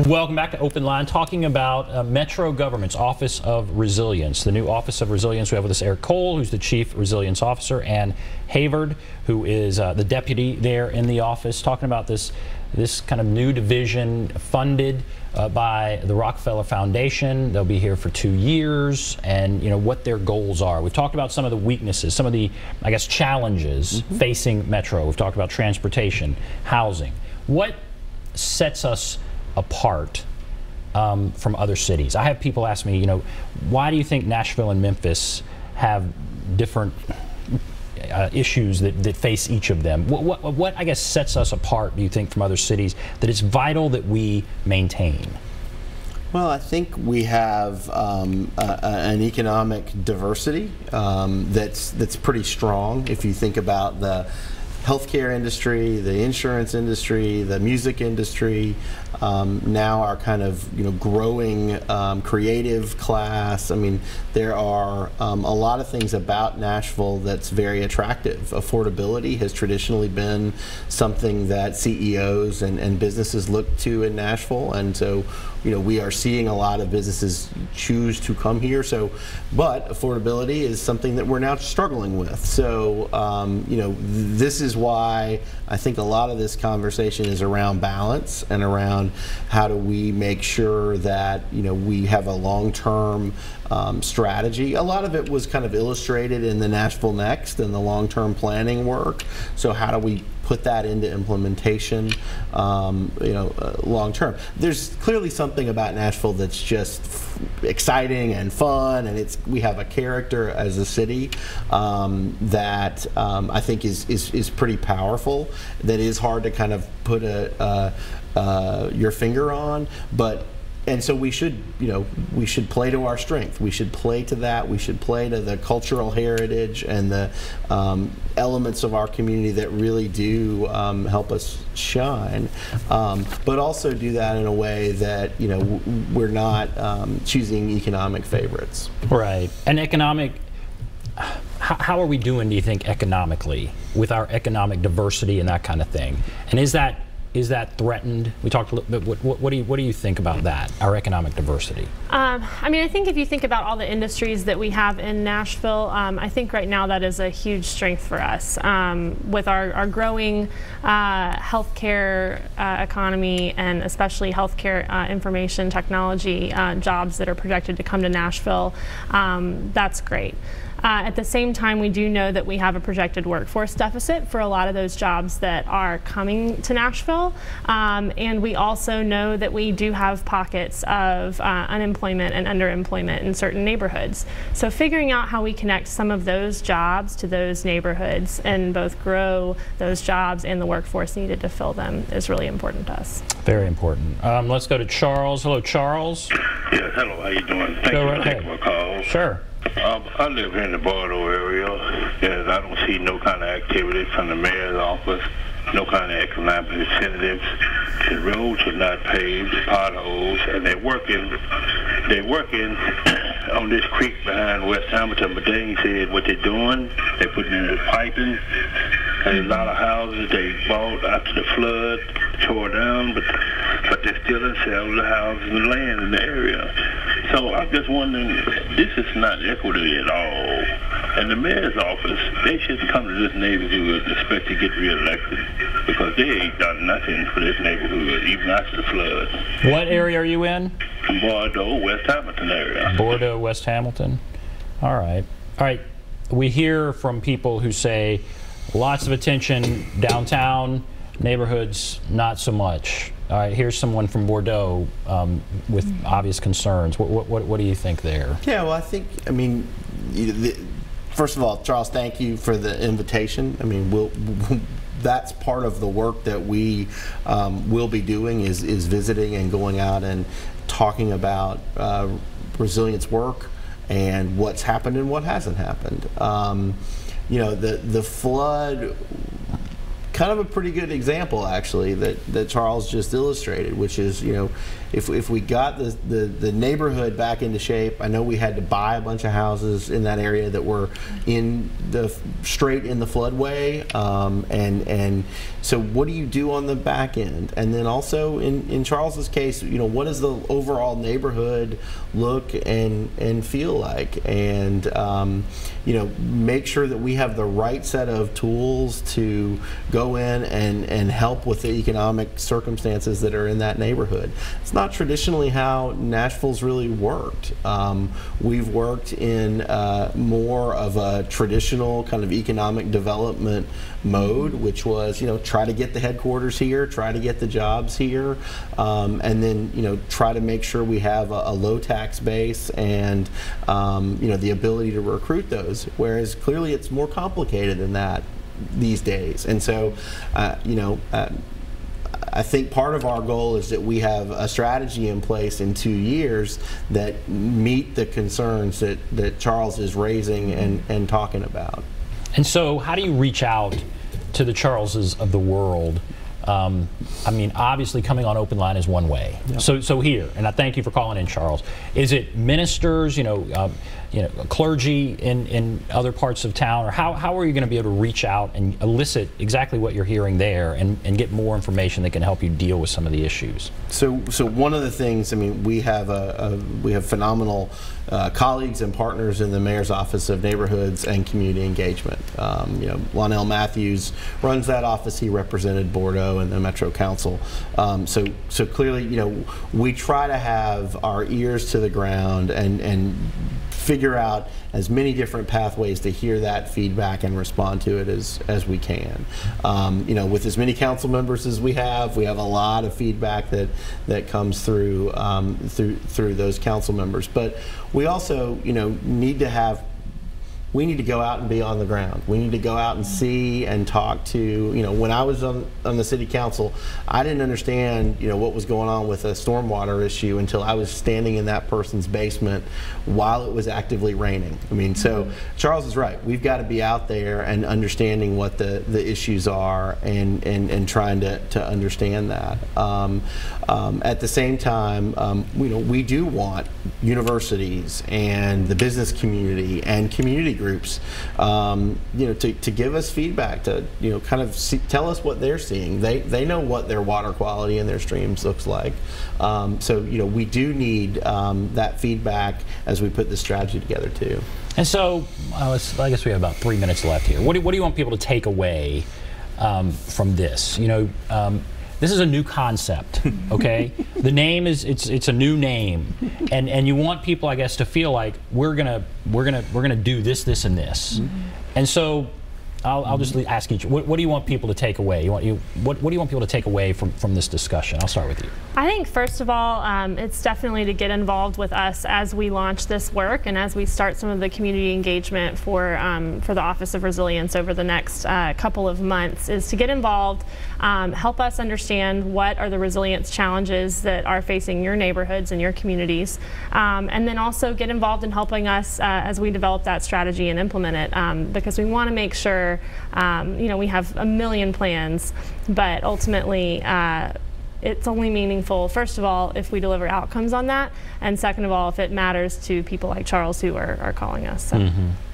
Welcome back to Open Line, talking about Metro Government's Office of Resilience, the new Office of Resilience. We have with us Erik Cole, who's the Chief Resilience Officer, and Havard, who is the deputy there in the office, talking about this kind of new division funded by the Rockefeller Foundation. They'll be here for 2 years, and what their goals are. We've talked about some of the weaknesses, some of the, I guess, challenges facing Metro. We've talked about transportation, housing. What sets us apart from other cities? I have people ask me, why do you think Nashville and Memphis have different issues that face each of them? What I guess sets us apart, do you think, from other cities that it's vital that we maintain? Well, I think we have an economic diversity that's pretty strong. If you think about the healthcare industry, the insurance industry, the music industry, now our kind of growing creative class. I mean, there are a lot of things about Nashville that's very attractive. Affordability has traditionally been something that CEOs and businesses look to in Nashville, and so we are seeing a lot of businesses choose to come here. So, but affordability is something that we're now struggling with. So, this is why I think a lot of this conversation is around balance and around how do we make sure that we have a long-term strategy. A lot of it was kind of illustrated in the Nashville Next and the long-term planning work. So how do we put that into implementation, long term? There's clearly something about Nashville that's just exciting and fun, and we have a character as a city that I think is pretty powerful. That is hard to kind of put your finger on, and so we should play to our strength. We should play to that. We should play to the cultural heritage and the elements of our community that really do help us shine, but also do that in a way that we're not choosing economic favorites. Right. And economic. How are we doing, do you think, economically with our economic diversity and that kind of thing? And is that threatened? We talked a little bit. What do you think about that, our economic diversity? I mean, I think if you think about all the industries that we have in Nashville, I think right now that is a huge strength for us. With our growing healthcare economy, and especially healthcare information technology jobs that are projected to come to Nashville, that's great. At the same time, we do know that we have a projected workforce deficit for a lot of those jobs that are coming to Nashville, and we also know that we do have pockets of unemployment and underemployment in certain neighborhoods. So figuring out how we connect some of those jobs to those neighborhoods and both grow those jobs and the workforce needed to fill them is really important to us. Very important. Let's go to Charles. Hello, Charles. Yes, hello, how you doing? Thank you for taking my call. Sure. I live here in the Bordeaux area, and I don't see no kind of activity from the mayor's office, no kind of economic incentives. The roads are not paved, potholes, and they're working on this creek behind West Hamilton, but they ain't said what they're doing. They're putting in the piping, and a lot of houses they bought after the flood, tore down, but they're still in sale of the houses and land in the area. So I'm just wondering, this is not equity at all. And the mayor's office, they shouldn't come to this neighborhood and expect to get reelected, because they ain't done nothing for this neighborhood, even after the flood. What area are you in? Bordeaux, West Hamilton area. Bordeaux, West Hamilton. All right. All right. We hear from people who say lots of attention downtown, neighborhoods not so much. All right, here's someone from Bordeaux with obvious concerns. What do you think there? Yeah, well, I mean, first of all, Charles, thank you for the invitation. I mean, that's part of the work that we will be doing is visiting and going out and talking about resilience work and what's happened and what hasn't happened. The flood kind of a pretty good example, actually, that Charles just illustrated, which is, if we got the neighborhood back into shape. I know we had to buy a bunch of houses in that area that were straight in the floodway, and so what do you do on the back end? And then also in Charles's case, what does the overall neighborhood look and feel like? And make sure that we have the right set of tools to go in and help with the economic circumstances that are in that neighborhood. It's not traditionally how Nashville's really worked. We've worked in more of a traditional kind of economic development mode, which was, try to get the headquarters here, try to get the jobs here, and then, try to make sure we have a low tax base and, the ability to recruit those. Whereas clearly it's more complicated than that these days. And so, I think part of our goal is that we have a strategy in place in 2 years that meet the concerns that Charles is raising and talking about. And so how do you reach out to the Charleses of the world? I mean, obviously coming on OpenLine is one way. Yep. So here, and I thank you for calling in, Charles. Is it ministers, clergy in other parts of town, or how are you going to be able to reach out and elicit exactly what you're hearing there and get more information that can help you deal with some of the issues? So one of the things, I mean, we have phenomenal colleagues and partners in the Mayor's Office of Neighborhoods and Community Engagement. Lonell Matthews runs that office. He represented Bordeaux and the Metro Council. So clearly, we try to have our ears to the ground and figure out as many different pathways to hear that feedback and respond to it as we can. With as many council members as we have a lot of feedback that comes through through those council members. But we also we need to go out and be on the ground. We need to go out and see and talk to, when I was on the city council, I didn't understand, what was going on with a stormwater issue until I was standing in that person's basement while it was actively raining. I mean, so Charles is right. We've got to be out there and understanding what the issues are and trying to understand that. At the same time, we do want universities and the business community and community groups, to give us feedback, to kind of tell us what they're seeing. They know what their water quality in their streams looks like. So we do need that feedback as we put this strategy together too. And so I guess we have about 3 minutes left here. What do you want people to take away from this? This is a new concept, okay? The name it's a new name, and you want people, I guess, to feel like we're gonna do this, and this. Mm-hmm. And so I'll just ask each. What do you want people to take away? What do you want people to take away from this discussion? I'll start with you. I think first of all, it's definitely to get involved with us as we launch this work and as we start some of the community engagement for the Office of Resilience over the next couple of months. Is to get involved, help us understand what are the resilience challenges that are facing your neighborhoods and your communities, and then also get involved in helping us as we develop that strategy and implement it, because we want to make sure. We have a million plans, but ultimately it's only meaningful, first of all, if we deliver outcomes on that, and second of all, if it matters to people like Charles who are calling us. So,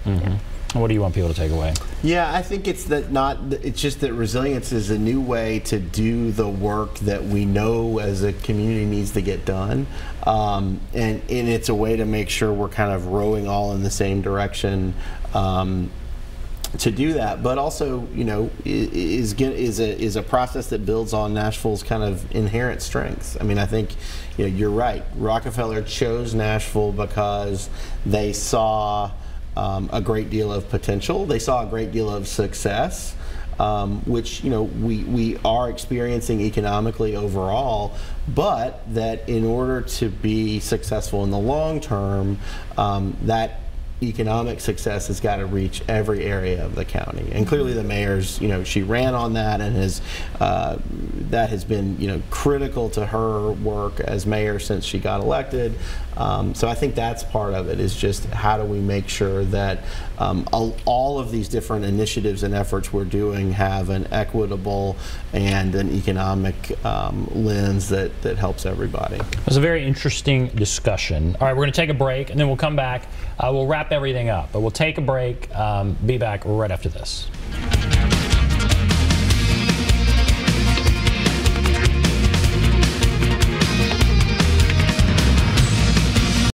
yeah. What do you want people to take away? Yeah, I think it's just that resilience is a new way to do the work that we know as a community needs to get done, and it's a way to make sure we're kind of rowing all in the same direction. To do that, but also, is a process that builds on Nashville's kind of inherent strengths. I mean, I think, you're right. Rockefeller chose Nashville because they saw a great deal of potential. They saw a great deal of success, which we are experiencing economically overall. But that in order to be successful in the long term, that economic success has got to reach every area of the county. And clearly the mayor's, she ran on that and that has been, critical to her work as mayor since she got elected. So I think that's part of it, is just how do we make sure that all of these different initiatives and efforts we're doing have an equitable and an economic lens that helps everybody. It was a very interesting discussion. All right, we're going to take a break and then we'll come back. We'll wrap everything up, but we'll take a break, be back right after this.